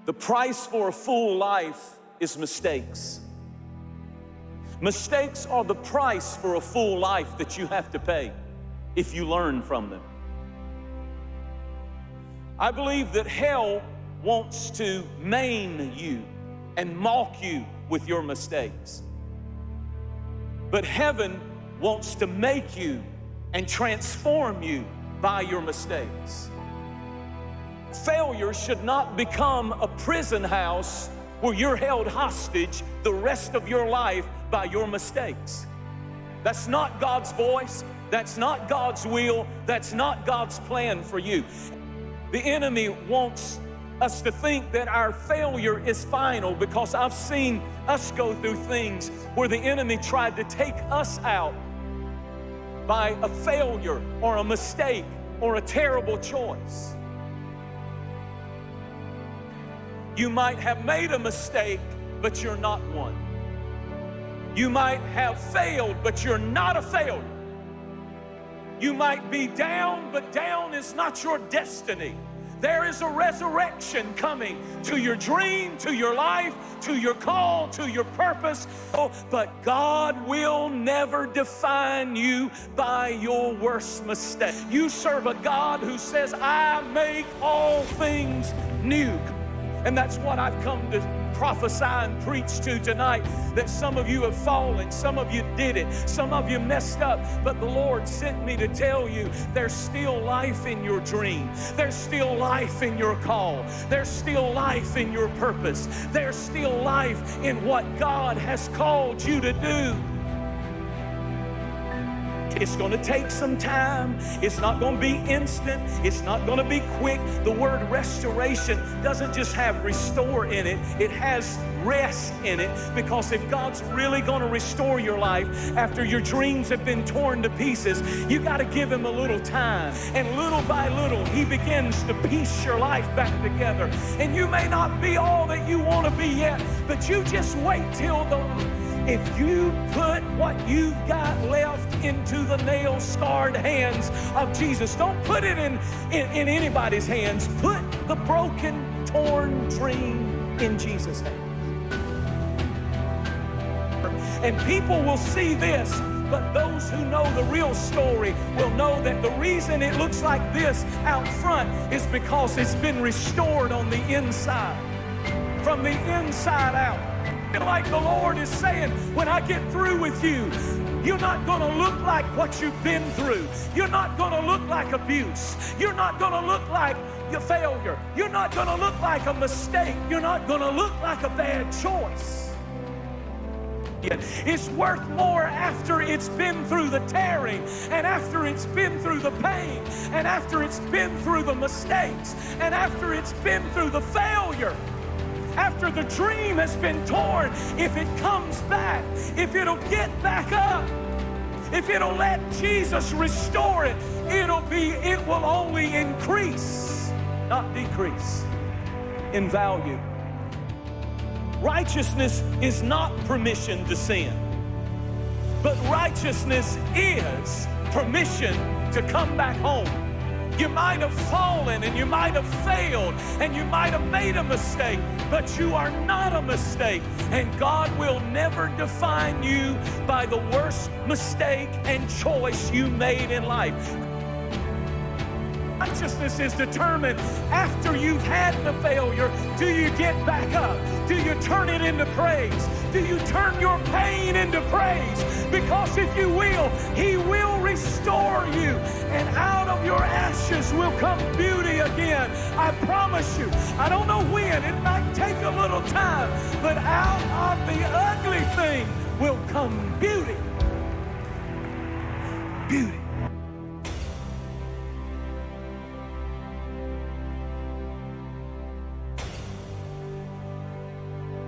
The price for a full life is mistakes. Mistakes are the price for a full life that you have to pay if you learn from them. I believe that hell wants to maim you and mock you with your mistakes. But heaven wants to make you and transform you by your mistakes. Failure should not become a prison house where you're held hostage the rest of your life by your mistakes. That's not God's voice. That's not God's will. That's not God's plan for you. The enemy wants us to think that our failure is final, because I've seen us go through things where the enemy tried to take us out by a failure or a mistake or a terrible choice. You might have made a mistake, but you're not one. You might have failed, but you're not a failure. You might be down, but down is not your destiny. There is a resurrection coming to your dream, to your life, to your call, to your purpose. Oh, but God will never define you by your worst mistake. You serve a God who says, I make all things new. And that's what I've come to prophesy and preach to tonight, that some of you have fallen, some of you did it, some of you messed up, but the Lord sent me to tell you there's still life in your dream. There's still life in your call. There's still life in your purpose. There's still life in what God has called you to do. It's going to take some time. It's not going to be instant. It's not going to be quick. The word restoration doesn't just have restore in it. It has rest in it, because if God's really going to restore your life after your dreams have been torn to pieces, you got to give Him a little time. And little by little, He begins to piece your life back together. And you may not be all that you want to be yet, but you just wait till if you put what you've got left into the nail-scarred hands of Jesus. Don't put it in anybody's hands. Put the broken, torn dream in Jesus' hands. And people will see this, but those who know the real story will know that the reason it looks like this out front is because it's been restored on the inside, from the inside out. Like the Lord is saying, when I get through with you, you're not going to look like what you've been through. You're not going to look like abuse. You're not going to look like your failure. You're not going to look like a mistake. You're not going to look like a bad choice. It's worth more after it's been through the tearing, and after it's been through the pain, and after it's been through the mistakes, and after it's been through the failure. After the dream has been torn, if it comes back, if it'll get back up, if it'll let Jesus restore it, it will only increase, not decrease, in value. Righteousness is not permission to sin, but righteousness is permission to come back home. You might have fallen and you might have failed and you might have made a mistake, but you are not a mistake. And God will never define you by the worst mistake and choice you made in life. Righteousness is determined after you've had the failure. Do you get back up? Do you turn it into praise? Do you turn your pain into praise? Because if you will, He will restore you, and out of your ashes will come beauty again. I promise you. I don't know when. It might take a little time, but out of the ugly thing will come beauty.